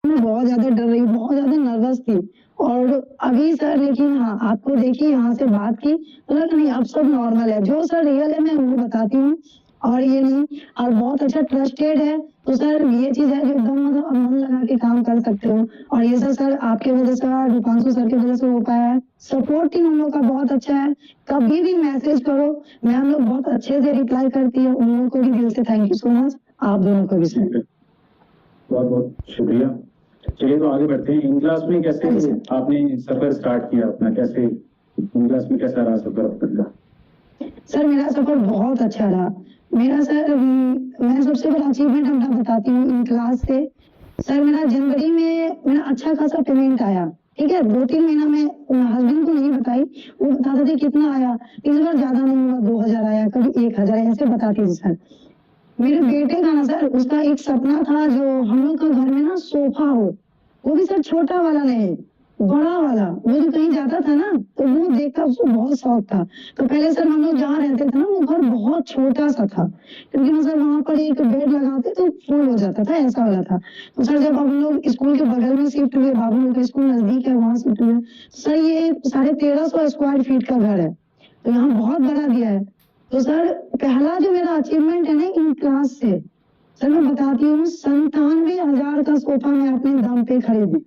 मैं बहुत ज़्यादा डर रही हूँ, बहुत ज़्यादा नर्वस थी। और अभी सर लेकिन हाँ, आपको देखिए यहाँ से बात की तो लगा नहीं अब सब नॉर्मल है, जो सर रियल है मैं वो बताती हूँ और ये नहीं। और बहुत अच्छा ट्रस्टेड है, तो सर ये चीज़ है जो एकदम मतलब आप मन लगा के काम कर सकते हो और ये सब सर आपके वजह से और दीपांशु सर की वजह से हो पाया है। सपोर्ट टीम हम लोग का बहुत अच्छा है, कभी भी मैसेज करो, मैम लोग बहुत अच्छे से रिप्लाई करती है, उन लोगों को भी दिल से थैंक यू सो मच, आप दोनों को भी सर। बहुत शुक्रिया। चलिए तो आगे बढ़ते हैं। इन क्लास में कैसे आपने सफर स्टार्ट किया अपना, कैसे इन क्लास में कैसा रहा सफर आपका? सर मेरा सफर बहुत अच्छा रहा। मेरा सर मैं सबसे बड़ा अचीवमेंट अपना बताती हूँ इन क्लास से। सर मेरा जनवरी में मेरा अच्छा खासा पेमेंट आया, ठीक है, 2-3 महीना में हस्बैंड को नहीं बताई, वो बताते थे कितना आया, इस बार ज्यादा नहीं हुआ, 2000 आया, कभी 1000 ऐसे बताती थी सर। मेरे बेटे का ना सर उसका एक सपना था जो हम लोग का घर में ना सोफा हो, वो भी सर छोटा वाला नहीं, बड़ा वाला, वो जो कहीं जाता था ना तो वो देखकर उसको बहुत शौक था। तो पहले सर हम लोग जहाँ रहते थे ना वो घर बहुत छोटा सा था, क्योंकि ना सर वहां पर एक बेड लगाते तो फुल हो जाता था, ऐसा वाला था। तो सर जब हम लोग स्कूल के बगल में शिफ्ट हुए, बाबू लोग का स्कूल नजदीक है वहां शिफ्ट हुए, सर ये 1350 स्क्वायर फीट का घर है, तो यहाँ बहुत बड़ा दिया है। तो सर पहला जो मेरा अचीवमेंट है ना इन क्लास से, सर मैं बताती हूँ 97,000 का सोफा मैं अपने दम पे खरीदी।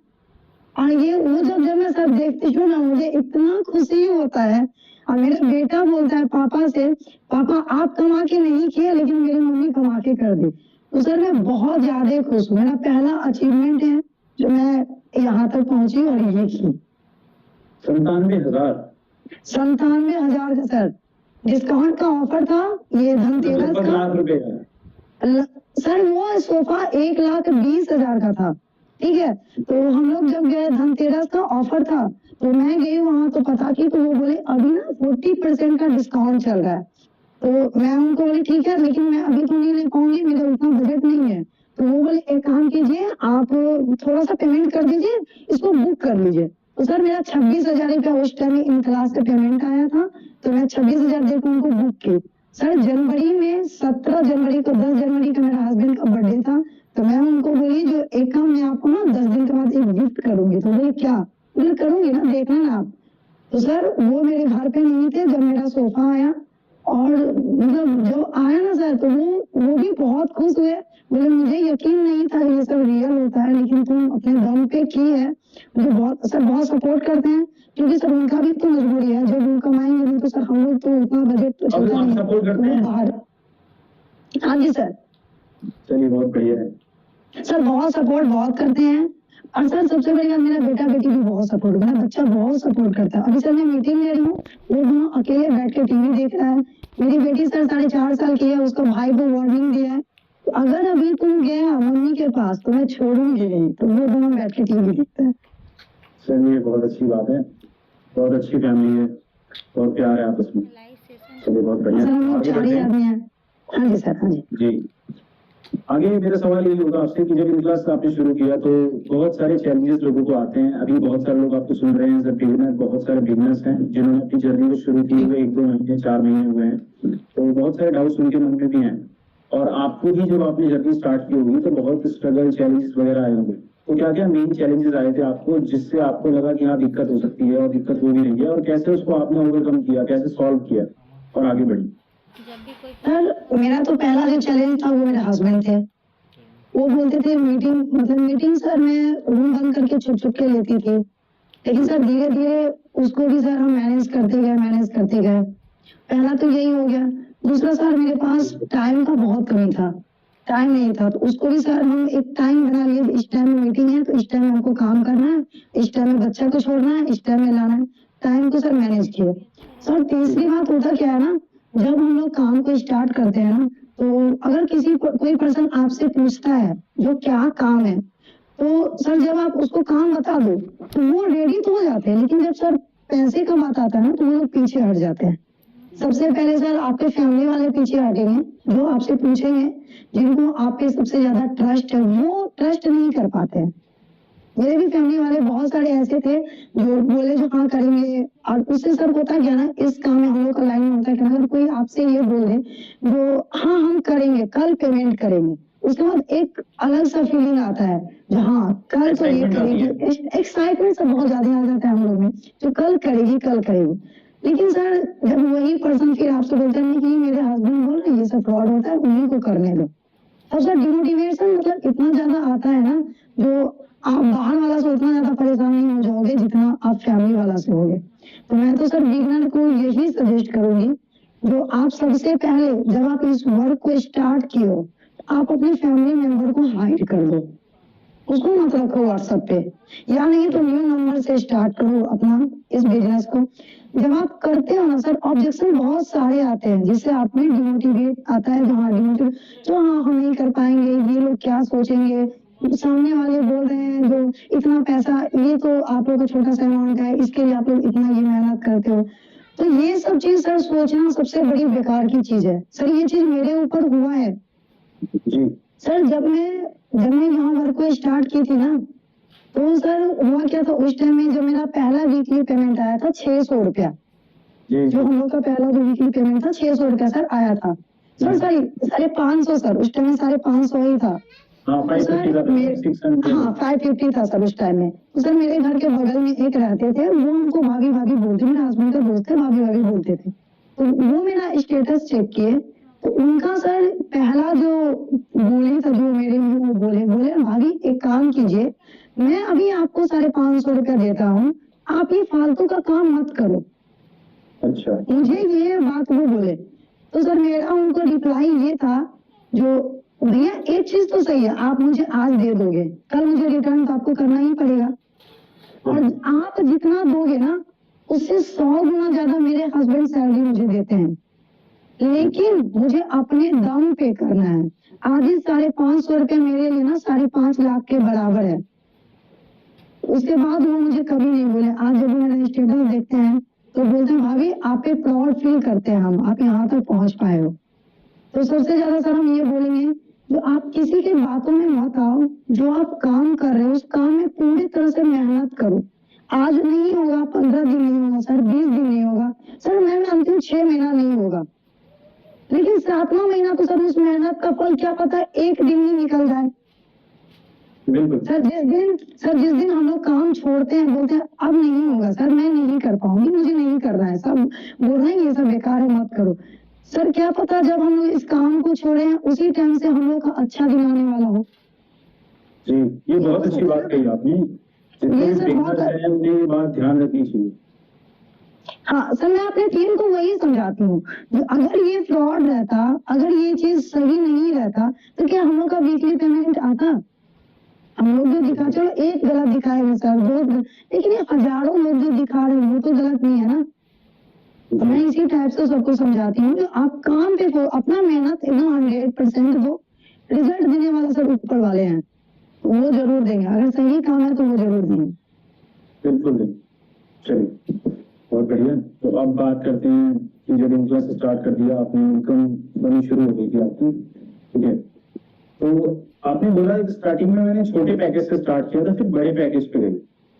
और ये वो जब जब मैं सर देखती हूँ ना मुझे इतना खुशी होता है। और मेरा बेटा बोलता है पापा से, पापा आप कमा के नहीं किए लेकिन मेरी मम्मी कमा के कर दी। तो सर मैं बहुत ज्यादा खुश हूँ, मेरा पहला अचीवमेंट है जो मैं यहाँ तक पहुंची और ये की। 97,000 97,000 का सर डिस्काउंट का ऑफर था, ये धनतेरस का। लाख रुपए सर वो सोफा 1,20,000 का था, ठीक है। तो हम लोग जब गए धनतेरस का ऑफर था तो मैं गई वहां तो पता की, तो वो बोले अभी ना 40% का डिस्काउंट चल रहा है। तो मैं उनको बोली ठीक है लेकिन मैं अभी तो नहीं ले पाऊंगी, मेरा उतना बजट नहीं है। तो वो बोले एक काम कीजिए आप थोड़ा सा पेमेंट कर दीजिए, इसको बुक कर लीजिए। तो सर मेरा 26,000 रुपया उस टाइम इन क्लास से पेमेंट आया था, तो मैं 26,000 देकर उनको बुक की। सर जनवरी में 17 जनवरी को 10 जनवरी का मेरा हस्बैंड का बर्थडे था, तो मैं उनको बोली जो एक काम मैं आपको ना 10 दिन के बाद एक गिफ्ट करूंगी। तो बोले क्या? बोले करूंगी ना, देखना ना आप। तो सर वो मेरे घर पे नहीं थे जब मेरा सोफा आया, और मतलब जब आया ना सर तो वो भी बहुत खुश हुए, बोले मुझे यकीन नहीं था ये सब रियल होता है, लेकिन तुम अपने दम पे की है। मुझे बहुत सर बहुत सपोर्ट करते हैं, क्योंकि सर उनका भी तो मजबूरी है, जब वो कमाएंगे नहीं तो सर हम लोग तो उतना बजट तो चलता नहीं है बाहर। हाँ जी सर। चलिए बहुत बढ़िया है सर, बहुत सपोर्ट बहुत करते हैं। और सर सबसे बड़ी बात मेरा बेटा बेटी भी बहुत सपोर्ट, मेरा बच्चा बहुत सपोर्ट करता है। अभी सर मैं मीटिंग ले रही हूँ, वो दोनों अकेले बैठ के टीवी देख रहा है। मेरी बेटी सर 4.5 साल की है, उसका भाई को वार्निंग दिया है तो अगर अभी तुम गया मम्मी के पास तो मैं छोड़ूंगी नहीं, तो वो दोनों बैठ के टीवी देखते हैं। सर ये बहुत अच्छी बात है, बहुत अच्छी फैमिली है, बहुत प्यार है आपस में। चलिए बहुत बढ़िया। सर हम लोग 4 आदमी हैं। हाँ जी सर, हाँ जी जी। आगे मेरा सवाल ये होगा आपसे कि जब इन क्लास आपने शुरू किया तो बहुत सारे चैलेंजेस लोगों को आते हैं। अभी बहुत सारे लोग आपको सुन रहे हैं, सर बिगिनर, बहुत सारे बिगिनर्स हैं जिन्होंने अपनी जर्नी को शुरू की हुए 1-2 महीने 4 महीने हुए हैं, तो बहुत सारे डाउट्स उनके मन में भी हैं। और आपको भी जब आपने जर्नी स्टार्ट की होगी तो बहुत स्ट्रगल चैलेंजेस वगैरह आए होंगे, तो क्या क्या मेन चैलेंजेस आए थे आपको जिससे आपको लगा कि हाँ दिक्कत हो सकती है और दिक्कत हो भी रही है, और कैसे उसको आपने ओवरकम किया, कैसे सॉल्व किया और आगे बढ़ी? सर मेरा तो पहला जो चैलेंज था वो मेरे हस्बैंड थे। वो बोलते थे मीटिंग सर मैं रूम बंद करके छुप छुप के लेती थी, लेकिन सर धीरे धीरे उसको भी सर हम मैनेज करते गए। पहला तो यही हो गया। दूसरा सर मेरे पास टाइम का बहुत कमी था, टाइम नहीं था, तो उसको भी सर हम एक टाइम बना लिए, इस टाइम में मीटिंग है तो इस टाइम में हमको काम करना है, इस टाइम में बच्चा को छोड़ना है, इस टाइम में लाना है, टाइम को सर मैनेज किया। सर तीसरी बात होता क्या है ना, जब हम लोग काम को स्टार्ट करते हैं ना, तो अगर कोई पर्सन आपसे पूछता है जो क्या काम है, तो सर जब आप उसको काम बता दो तो वो रेडी तो हो जाते हैं, लेकिन जब सर पैसे का बात आता है ना तो वो लोग पीछे हट जाते हैं। सबसे पहले सर आपके फैमिली वाले पीछे हटेंगे, जो आपसे पूछेंगे, जिनको आप पे सबसे ज्यादा ट्रस्ट है वो ट्रस्ट नहीं कर पाते हैं। मेरे भी फैमिली वाले बहुत सारे ऐसे थे जो बोले जो हाँ करेंगे, और उससे सर होता क्या ना, इस काम में हम लोग का लाइन होता है कि अगर कोई आपसे ये बोल दे जो हाँ हम करेंगे, कल पेमेंट करेंगे, उसके बाद एक अलग सा फीलिंग आता है जो हाँ कल तो ये Excitement आती करेगी, एक्साइटमेंट सब बहुत ज्यादा आ जाता है हम लोग में, जो कल करेगी कल करेगी। लेकिन सर जब वही पर्सन फिर आपसे बोलते हैं कि मेरे हस्बैंड बोल रहे हैं ये सब फ्रॉड होता है, उन्हीं को करने दो, अब सर डिमोटिवेशन मतलब इतना ज्यादा आता है ना, जो आप बाहर वाला से उतना ज्यादा परेशान नहीं हो जाओगे जितना आप फैमिली वाला से होगे। तो मैं तो सर बिगनर को यही सजेस्ट करूंगी, जो आप सबसे पहले जब आप इस वर्क को स्टार्ट किए हो, आप अपने फैमिली मेंबर को हाइड कर दो, उसको मत रखो व्हाट्सएप पे, या नहीं तो न्यू नंबर से स्टार्ट करो अपना इस बिजनेस को। जब आप करते हो ना सर, ऑब्जेक्शन बहुत सारे आते हैं जिससे आप में डिमोटिवेट आता है, जो हाँ हम नहीं कर पाएंगे, ये लोग क्या सोचेंगे, सामने वाले बोल रहे हैं जो इतना पैसा, ये तो आप लोग का छोटा सा अमाउंट है, इसके लिए आप लोग इतना ये मेहनत करते हो। तो ये सब चीज सर सोचना सबसे बड़ी बेकार की चीज है सर, ये चीज मेरे ऊपर हुआ है जी सर। जब मैं यहाँ वर्क को स्टार्ट की थी ना, तो सर हुआ क्या था उस टाइम में, जब मेरा पहला वीकली पेमेंट आया था 600 रुपया, जी जो हम लोग का पहला जो वीकली पेमेंट था 600 रुपया सर आया था सर, सॉरी 550 सर, उस टाइम में 550 ही था। हाँ, 550 का मेरे- 600 हाँ 550 था सर उस टाइम में। तो सर मेरे घर के बगल में एक रहते थे, वो उनको भाभी भाभी बोलते, मेरे हस्बैंड का दोस्त थे, भाभी भाभी बोलते थे। तो वो मेरा स्टेटस चेक किए, तो उनका सर पहला जो बोले था, जो मेरे में वो बोले भाभी एक काम कीजिए, मैं अभी आपको 550 रुपया देता हूँ, आप ये फालतू का काम मत करो। अच्छा मुझे ये बात वो बोले, तो सर मेरा उनको रिप्लाई ये था, जो भैया एक चीज तो सही है, आप मुझे आज दे दोगे, कल मुझे रिटर्न तो आपको करना ही पड़ेगा, और आप जितना दोगे ना उससे 100 गुना ज्यादा मेरे हस्बैंड सैलरी मुझे देते हैं, लेकिन मुझे अपने दम पे करना है। आधी 550 रुपया मेरे लिए ना 5.5 लाख के बराबर है। उसके बाद वो मुझे कभी नहीं बोले, आज जब मेरा स्टेटस देखते हैं तो बोलते हैं भाभी आप पे प्राउड फील करते हैं हम, आप यहाँ तक पहुंच पाए हो। तो सबसे ज्यादा सर हम ये बोलेंगे, जो आप किसी के बातों में मत आओ, जो आप काम कर रहे हो उस काम में पूरी तरह से मेहनत करो। आज नहीं होगा, 15 दिन नहीं होगा सर, 20 दिन नहीं होगा सर, मैं मानती हूँ 6 महीना नहीं होगा, लेकिन 7वां महीना तो सर उस मेहनत का फल क्या पता एक दिन ही निकल जाए। बिल्कुल सर जिस दिन हम लोग काम छोड़ते हैं, बोलते हैं अब नहीं होगा सर, मैं नहीं कर पाऊंगी, मुझे नहीं करना है, सब बोल रहे हैं ये सब बेकार है मत करो। सर क्या पता जब हम लोग इस काम को छोड़े हैं उसी टाइम से हम लोग का अच्छा दिन आने वाला हो। जी, ये बहुत अच्छी बात कही आपने, जितने ये भी सर बिगनर्स बहुत- हैं उन्हें ये बात ध्यान रखनी चाहिए। हाँ सर, मैं अपने टीम को वही समझाती हूँ, अगर ये फ्रॉड रहता, अगर ये चीज सही नहीं रहता, तो क्या हम लोग का वीकली पेमेंट आता? हम लोग जो दिखा, चलो एक गलत दिखाएंगे सर, लेकिन ये हजारों लोग जो दिखा रहे हैं वो तो गलत नहीं है ना। तो मैं इसी टाइप से सबको समझाती हूँ, जो आप काम पे अपना मेहनत एकदम 100% दो, रिजल्ट देने वाला सर ऊपर वाले हैं, वो जरूर देंगे, अगर सही काम है तो वो जरूर देंगे। बिल्कुल नहीं, चलिए बहुत बढ़िया। तो अब बात करते हैं कि जब इनक्लास स्टार्ट कर दिया आपने, इनकम बनी शुरू हो गई थी आपकी, ठीक है, तो आपने बोला स्टार्टिंग में मैंने छोटे पैकेज से स्टार्ट किया था, फिर बड़े पैकेज पे गए,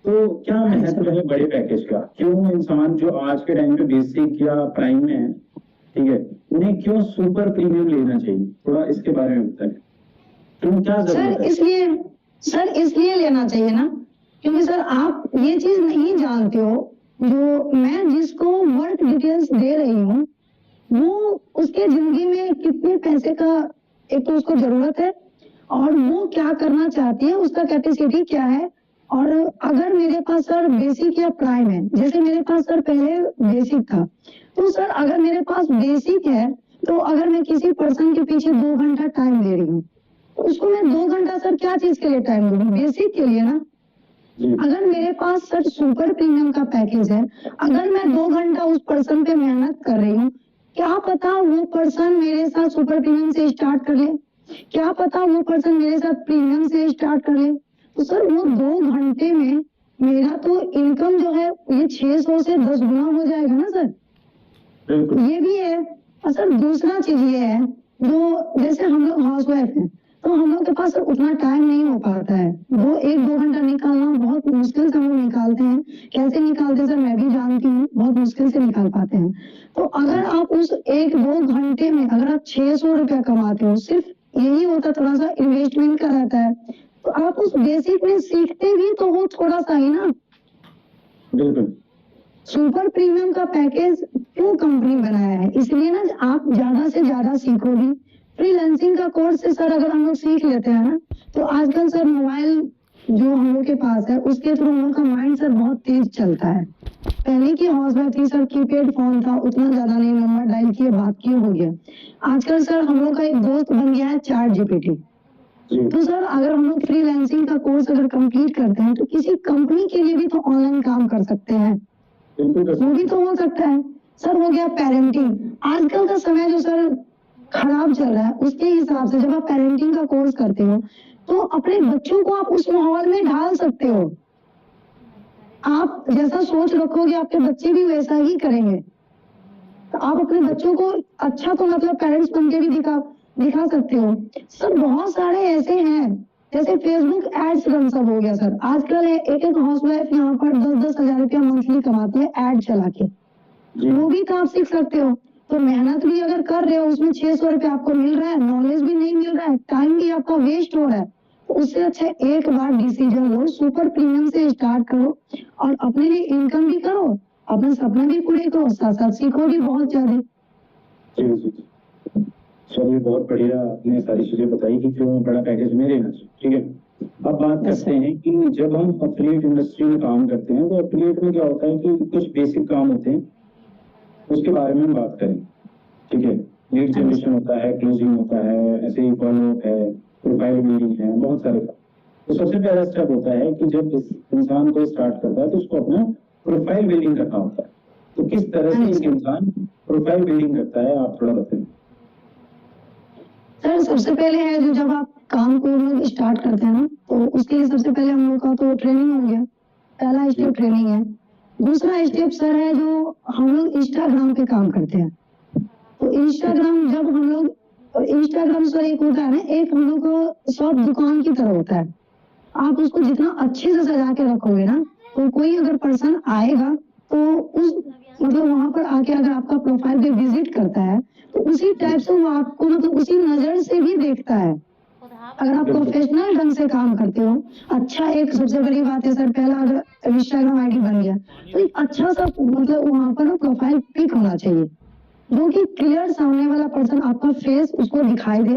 तो क्या महत्व है बड़े पैकेज का? क्यों इंसान जो आज के टाइम पे बेसिक या प्राइम में है, ठीक है, उन्हें क्यों सुपर प्रीमियम लेना चाहिए? थोड़ा इसके बारे में बताएं, क्यों, क्या जरूरत है? सर इसलिए लेना चाहिए ना, क्योंकि सर आप ये चीज नहीं जानते हो, जो मैं जिसको वर्क डिटेल्स दे रही हूँ वो उसके जिंदगी में कितने पैसे का एक तो उसको जरूरत है, और वो क्या करना चाहती है, उसका कैपेसिटी क्या है। और अगर मेरे पास सर बेसिक या प्राइम है, जैसे मेरे पास सर पहले बेसिक था, तो सर अगर मेरे पास बेसिक है, तो अगर मैं किसी पर्सन के पीछे 2 घंटा टाइम दे रही हूँ, तो उसको मैं 2 घंटा सर क्या चीज के लिए टाइम दूंगी? बेसिक के लिए ना। जी, अगर मेरे पास सर सुपर प्रीमियम का पैकेज है, अगर मैं 2 घंटा उस पर्सन पे मेहनत कर रही हूँ, क्या पता वो पर्सन मेरे साथ सुपर प्रीमियम से स्टार्ट कर ले, क्या पता वो पर्सन मेरे साथ प्रीमियम से स्टार्ट कर ले, तो सर वो 2 घंटे में मेरा तो इनकम जो है ये 600 से 10 गुना हो जाएगा ना सर। बिल्कुल ये भी है। और सर दूसरा चीज ये है, जो जैसे हम लोग हाउस वाइफ हैं, तो हम लोग के पास सर उतना टाइम नहीं हो पाता है, वो 1-2 घंटा निकालना बहुत मुश्किल से हम लोग निकालते हैं। कैसे निकालते हैं सर मैं भी जानती हूँ, बहुत मुश्किल से निकाल पाते हैं। तो अगर आप उस 1-2 घंटे में अगर आप 600 रुपया कमाते हो सिर्फ यही होता, थोड़ा सा इन्वेस्टमेंट का रहता है। तो आप उस बेसिक में सीखते भी तो हो थोड़ा सा ही ना। बिल्कुल। सुपर प्रीमियम का पैकेज क्यों कंपनी बनाया है, इसलिए ना आप ज्यादा से ज्यादा सीखोगे। फ्रीलांसिंग का कोर्स से सर अगर हम लोग सीख लेते हैं ना, तो आजकल सर मोबाइल जो हम लोग के पास है उसके थ्रू हम लोग का माइंड सर बहुत तेज चलता है। पहले की हौसला थी सर, कीपैड फोन था, उतना ज्यादा नहीं, नंबर डायल किए बात किए हो गया। आजकल सर हम लोग का एक दोस्त बन गया है चैट जीपीटी। जी तो सर अगर हम लोग फ्रीलांसिंग का कोर्स अगर कंप्लीट करते हैं तो किसी कंपनी के लिए भी तो ऑनलाइन काम कर सकते हैं, बिल्कुल कर वो सकते भी तो हो सकता है। सर हो गया पेरेंटिंग, आजकल का समय जो सर खराब चल रहा है उसके हिसाब से जब आप पेरेंटिंग का कोर्स करते हो तो अपने बच्चों को आप उस माहौल में ढाल सकते हो। आप जैसा सोच रखोगे आपके बच्चे भी वैसा ही करेंगे। तो आप अपने बच्चों को अच्छा तो मतलब पेरेंट्स बन के भी दिखा सकते हो। सर बहुत सारे ऐसे हैं, जैसे फेसबुक एड्स रन सब हो गया सर। आजकल एक हाउस वाइफ यहाँ पर 10-10 हजार रुपया मंथली कमाती है एड चला के, जी वो भी तो आप सीख सकते हो। तो मेहनत भी अगर कर रहे हो उसमें 600 रुपया आपको मिल रहा है, नॉलेज भी नहीं मिल रहा है, टाइम भी आपका वेस्ट हो रहा है, तो उससे अच्छा एक बार डिसीजन लो, सुपर प्रीमियम से स्टार्ट करो और अपने लिए इनकम भी करो, अपने सपने भी पूरे करो, साथ साथ सीखो भी बहुत ज्यादा। जी जी जी। चलिए बहुत बढ़िया आपने सारी चीजें बताई कि क्यों बड़ा पैकेज में लेना चाहिए। ठीक है, अब बात करते हैं कि जब हम एफिलिएट इंडस्ट्री में काम करते हैं तो एफिलिएट में क्या होता है कि कुछ बेसिक काम होते हैं, उसके बारे में हम बात करें। ठीक है, लीड जनरेशन होता है, क्लोजिंग होता है, ऐसे ही फॉलोअप है, प्रोफाइल बिल्डिंग है, बहुत सारे काम। तो सबसे पहला स्टेप होता है कि जब इस इंसान को स्टार्ट करता है तो उसको अपना प्रोफाइल बिल्डिंग करना होता है। तो किस तरह से एक इंसान प्रोफाइल बिल्डिंग करता है, आप थोड़ा बताएं। सर सबसे पहले है जो जब आप काम को लोग स्टार्ट करते हैं ना, तो उसके लिए सबसे पहले हम लोग का तो ट्रेनिंग हो गया, पहला स्टेप ट्रेनिंग है। दूसरा स्टेप सर है जो हम लोग इंस्टाग्राम पे काम करते हैं। तो इंस्टाग्राम जब हम लोग इंस्टाग्राम सर एक होता है ना, एक हम लोग को शॉप दुकान की तरह होता है। आप उसको जितना अच्छे से सजा के रखोगे ना, तो कोई अगर पर्सन आएगा तो उस मतलब वहां पर आके अगर आपका प्रोफाइल पे विजिट करता है तो उसी टाइप से वो आपको मतलब उसी नजर से भी देखता है। अगर आप प्रोफेशनल ढंग से काम करते हो, अच्छा एक सबसे बड़ी बात है सर, पहला अगर इंस्टाग्राम आईडी बन गया तो एक अच्छा सा मतलब वहां पर प्रोफाइल पिक होना चाहिए जो कि क्लियर सामने वाला पर्सन आपका फेस उसको दिखाई दे।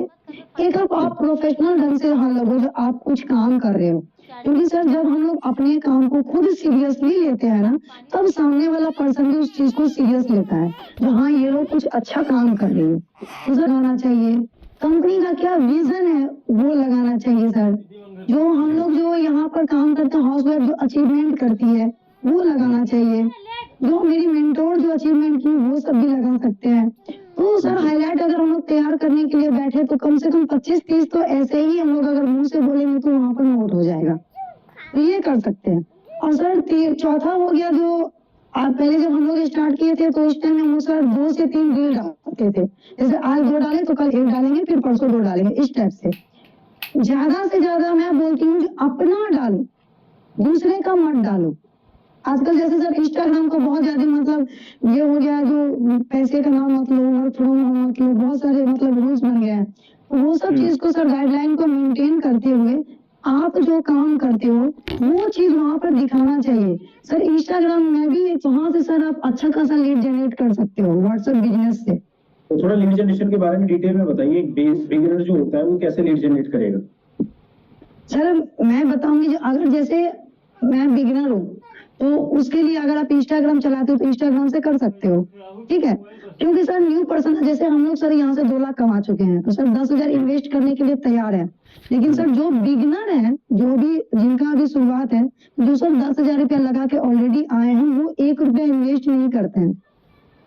एक आप प्रोफेशनल ढंग से हाँ लगो जो आप कुछ काम कर रहे हो, क्योंकि सर जब हम लोग अपने काम को खुद सीरियसली लेते हैं ना, तब सामने वाला पर्सन भी उस चीज को सीरियस लेता है, जो हाँ ये लोग कुछ अच्छा काम कर रही है। तो सर आना चाहिए कंपनी का क्या विजन है वो लगाना चाहिए सर। जो हम लोग जो यहाँ पर काम करते हैं हाउस वाइफ जो अचीवमेंट करती है वो लगाना चाहिए। जो मेरी मेंटोर जो अचीवमेंट की वो सब भी लगा सकते हैं। तो सर हाईलाइट अगर हम लोग तैयार करने के लिए बैठे तो कम से कम 25-30 तो ऐसे ही हम लोग अगर मुंह से बोलेंगे तो वहां पर नोट हो जाएगा, तो ये कर सकते हैं। और सर चौथा हो गया जो आप पहले जब हम लोग स्टार्ट किए थे तो उस टाइम हम सर 2 से 3 रील डालते थे, जैसे आज 2 डाले तो कल 1 डालेंगे, फिर परसों 2 डालेंगे, इस टाइप से। ज्यादा से ज्यादा मैं बोलती हूँ अपना डालो, दूसरे का मत डालो। आजकल जैसे सर इंस्टाग्राम को बहुत ज्यादा मतलब ये हो गया है जो पैसे का नाम मत लो, वर्क फ्रॉम होम मत लो, बहुत सारे मतलब रूल्स बन गए हैं। तो वो सब चीज को सर गाइडलाइन को मेंटेन करते हुए आप जो काम करते हो वो चीज वहां पर दिखाना चाहिए। सर इंस्टाग्राम में भी वहां से सर आप अच्छा खासा लीड जनरेट कर सकते हो व्हाट्सएप बिजनेस से। तो थोड़ा लीड जनरेशन के बारे में डिटेल में बताइए, बिगिनर जो होता है वो कैसे लीड जनरेट करेगा। सर मैं बताऊंगी जो अगर जैसे मैं बिगिनर हूँ तो उसके लिए अगर आप इंस्टाग्राम चलाते हो तो इंस्टाग्राम से कर सकते हो, ठीक है। क्योंकि सर न्यू पर्सन जैसे हम लोग सर यहाँ से 2 लाख कमा चुके हैं तो सर 10,000 इन्वेस्ट करने के लिए तैयार है। लेकिन सर जो बिगिनर है, जो भी जिनका अभी शुरुआत है, जो सर 10,000 रुपया लगा के ऑलरेडी आए हैं वो 1 रुपया इन्वेस्ट नहीं करते हैं।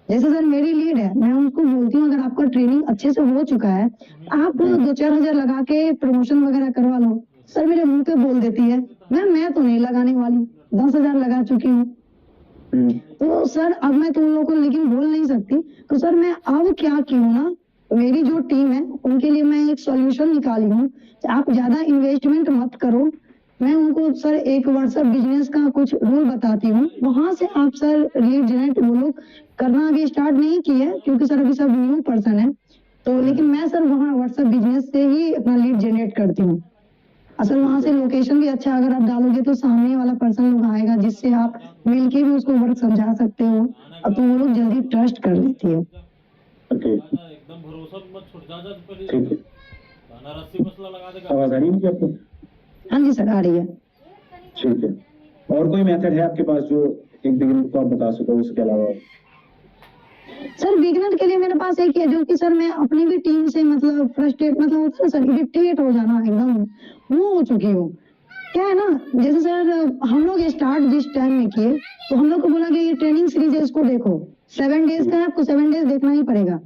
जैसे सर मेरी लीड है, मैं उनको बोलती हूँ अगर आपका ट्रेनिंग अच्छे से हो चुका है आप 2-4 हजार लगा के प्रमोशन वगैरह करवा लो। सर मेरे मुंह पे बोल देती है मैं तो नहीं लगाने वाली, 10,000 लगा चुकी हूँ। तो सर अब मैं तुम लोगों को लेकिन बोल नहीं सकती, तो सर मैं अब क्या क्यों ना मेरी जो टीम है उनके लिए मैं एक सॉल्यूशन निकाली हूँ, आप ज्यादा इन्वेस्टमेंट मत करो। मैं उनको सर एक व्हाट्सएप बिजनेस का कुछ रूल बताती हूँ, वहां से आप सर लीड जनरेट वो लोग करना अभी स्टार्ट नहीं किए क्योंकि सर अभी सब न्यू पर्सन है। तो लेकिन मैं सर वहाँ व्हाट्सएप बिजनेस से ही अपना लीड जनरेट करती हूँ। असल वहाँ से लोकेशन भी अच्छा अगर आप डालोगे तो सामने वाला पर्सन लोग आएगा जिससे आप मिलके भी उसको वर्क समझा सकते हो, अब तो वो लोग जल्दी ट्रस्ट कर लेती है। ओके एकदम भरोसा मत छोड़ जा पहले ठीक है, गाना रस्सी मसला लगा देगा। आवाज आ रही है मुझे आपको? हाँ जी सर, आ रही है। ठीक है, और कोई मेथड है आपके पास जो एक बिगिनर को आप बता सको उसके अलावा? सर बिगनर के लिए मेरे पास एक ही है जो कि सर मैं अपनी भी टीम से मतलब फ्रस्ट्रेट मतलब होता है सर इरिटेट हो जाना एकदम वो हो चुकी हूँ। क्या है ना, जैसे सर हम लोग स्टार्ट जिस टाइम में किए तो हम लोग को बोला कि ये ट्रेनिंग सीरीज है इसको देखो, 7 डेज का है, आपको 7 डेज देखना ही पड़ेगा।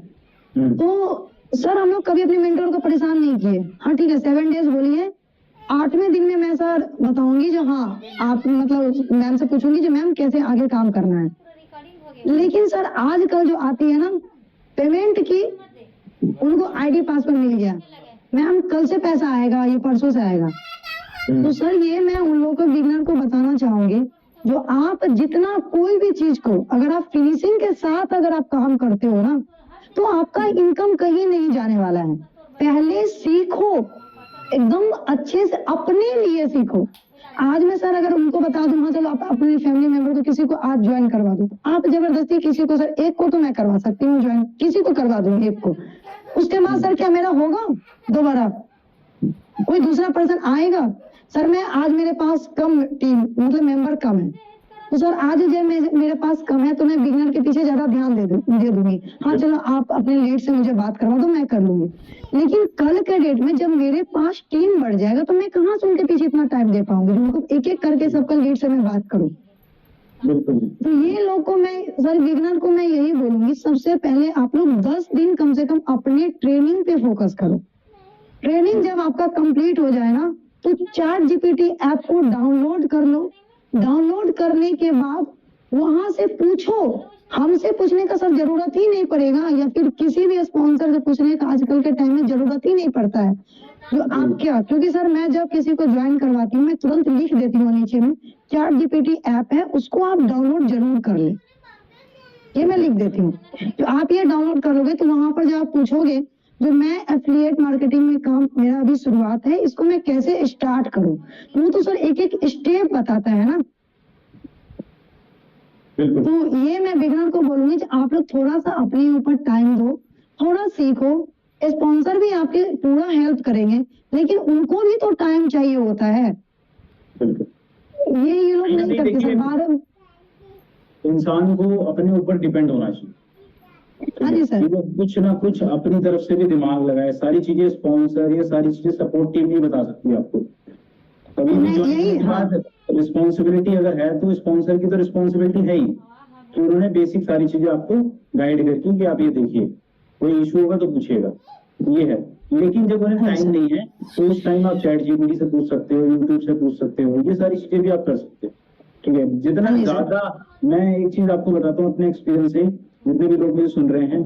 तो सर हम लोग कभी अपने मेंटर को परेशान नहीं किए। हाँ ठीक है 7 डेज बोलिए, 8वें दिन में मैं सर बताऊंगी जो हाँ आप मतलब मैम से पूछूंगी जो मैम कैसे आगे काम करना है। लेकिन सर आजकल जो आती है ना पेमेंट की, उनको आईडी पासवर्ड मिल गया, मैम कल से पैसा आएगा, ये परसों से आएगा। तो सर ये मैं उन लोगों को बिगनर को बताना चाहूंगी जो आप जितना कोई भी चीज को अगर आप फिनिशिंग के साथ अगर आप काम करते हो ना तो आपका इनकम कहीं नहीं जाने वाला है। पहले सीखो, एकदम अच्छे से अपने लिए सीखो। आज मैं सर अगर उनको बता दूं हाँ चलो आप अपने फैमिली मेंबर को किसी को आज ज्वाइन करवा दो, आप जबरदस्ती किसी को सर एक को तो मैं करवा सकती हूँ ज्वाइन, किसी को करवा दूं एक को, उसके बाद सर क्या मेरा होगा दोबारा कोई दूसरा पर्सन आएगा? सर मैं आज मेरे पास कम टीम मतलब मेंबर कम है तो सर आज जब मेरे पास कम है तो मैं बिगनर के पीछे ज्यादा ध्यान दे दूंगी। हाँ चलो आप अपने लीड से मुझे बात करवा दो, मैं कर लूंगी। लेकिन कल के डेट में जब मेरे पास टीम बढ़ जाएगा तो मैं कहाँ से उनके पीछे इतना टाइम दे पाऊंगी, उनको एक एक करके सबका लीड से मैं बात करूँ। बिल्कुल। तो ये लोग को मैं सर बिगनर को मैं यही बोलूंगी सबसे पहले आप लोग 10 दिन कम से कम अपने ट्रेनिंग पे फोकस करो। ट्रेनिंग जब आपका कंप्लीट हो जाए ना तो ChatGPT ऐप को डाउनलोड कर लो। डाउनलोड करने के बाद वहां से पूछो, हमसे पूछने का सर जरूरत ही नहीं पड़ेगा या फिर किसी भी स्पॉन्सर से पूछने का आजकल के टाइम में जरूरत ही नहीं पड़ता है। जो आप क्या, क्योंकि सर मैं जब किसी को ज्वाइन करवाती हूँ मैं तुरंत लिख देती हूँ नीचे में ChatGPT ऐप है उसको आप डाउनलोड जरूर कर ले, ये मैं लिख देती हूँ। तो आप ये डाउनलोड करोगे तो वहां पर जब आप पूछोगे जो मैं एफिलिएट मार्केटिंग में काम मेरा अभी शुरुआत है इसको मैं कैसे स्टार्ट करूं, वो तो सर एक एक स्टेप बताता है ना। बिल्कुल। तो ये मैं बिगनर को बोलूंगी कि आप लोग थोड़ा सा अपने ऊपर टाइम दो, थोड़ा सीखो। स्पॉन्सर भी आपके पूरा हेल्प करेंगे लेकिन उनको भी तो टाइम चाहिए होता है, बिल्कुल। ये लोग नहीं करते सर। बाहर इंसान को अपने ऊपर डिपेंड होना चाहिए। हाँ जी सर। वो कुछ ना कुछ अपनी तरफ से भी दिमाग लगाए, सारी चीजें स्पॉन्सर या सारी चीजें सपोर्ट टीम नहीं बता सकती आपको। कभी भी नहीं, यही, हाँ। रिस्पॉन्सिबिलिटी अगर है तो स्पॉन्सर की तो रिस्पॉन्सिबिलिटी है ही कि उन्होंने बेसिक सारी चीजें आपको गाइड करती कि आप ये देखिए, कोई इशू होगा तो पूछिएगा, ये है। लेकिन जब उन्हें टाइम नहीं है तो उस टाइम आप ChatGPT से पूछ सकते हो, यूट्यूब से पूछ सकते हो, ये सारी चीजें भी आप कर सकते हो। ठीक है, जितना ज्यादा, मैं एक चीज आपको बताता हूँ अपने एक्सपीरियंस से, जितने भी लोग मुझे सुन रहे हैं,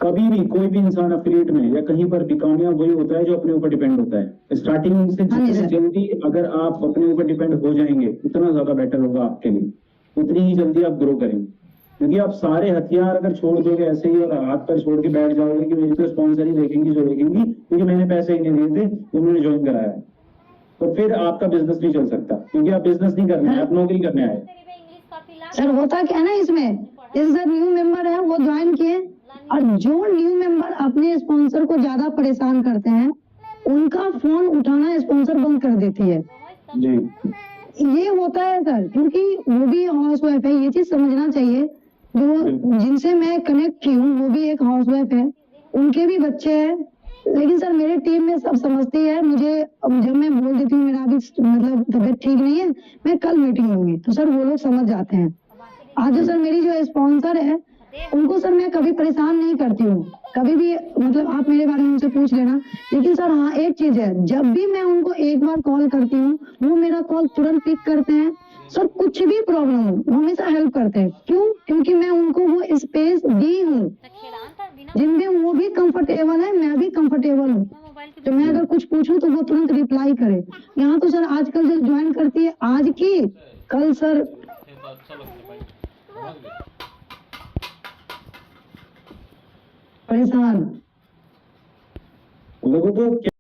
कभी भी कोई भी इंसान एफिलिएट में या कहीं पर भी कामयाब वही होता है जो अपने ऊपर डिपेंड होता है। स्टार्टिंग से जितने जल्दी अगर आप अपने ऊपर डिपेंड हो जाएंगे उतना ज्यादा बेटर होगा आपके लिए, उतनी ही जल्दी आप ग्रो करेंगे। क्योंकि आप सारे हथियार अगर छोड़ दोगे ऐसे ही और हाथ पर छोड़ के बैठ जाओगे कि मेरी तो स्पॉन्सर ही देखेंगी जो देखेंगी क्योंकि मैंने पैसे ही नहीं दिए थे, उन्होंने ज्वाइन कराया, तो फिर आपका बिजनेस नहीं चल सकता। क्योंकि आप बिजनेस नहीं करना है, आप नौकरी करने आए। सर होता क्या है ना इसमें, जैसे न्यू मेंबर है वो ज्वाइन किए और जो न्यू मेंबर अपने स्पॉन्सर को ज्यादा परेशान करते हैं उनका फोन उठाना स्पॉन्सर बंद कर देती है जी। ये होता है सर, क्योंकि वो भी हाउस वाइफ है, ये चीज समझना चाहिए। जो जिनसे मैं कनेक्ट की हूँ वो भी एक हाउस वाइफ है, उनके भी बच्चे हैं। लेकिन सर मेरे टीम में सब समझती है मुझे, जब मैं बोल देती हूँ मेरा अभी मतलब तबीयत ठीक नहीं है, मैं कल मीटिंग लूंगी, तो सर वो लोग समझ जाते हैं। आज जो सर मेरी जो स्पॉन्सर है उनको सर मैं कभी परेशान नहीं करती हूँ, कभी भी मतलब आप मेरे बारे में उनसे पूछ लेना। लेकिन सर हाँ एक चीज है, जब भी मैं उनको एक बार कॉल करती हूँ वो मेरा कॉल तुरंत पिक करते हैं। सर कुछ भी प्रॉब्लम हो वो हमेशा हेल्प करते हैं। क्यों? क्योंकि मैं उनको वो स्पेस दी हूँ जिनमें वो भी कंफर्टेबल है, मैं भी कंफर्टेबल हूँ। तो मैं अगर कुछ पूछूं तो वो तुरंत रिप्लाई करे। यहाँ तो सर आजकल जो ज्वाइन करती है आज की कल सर परेशान। लोगों को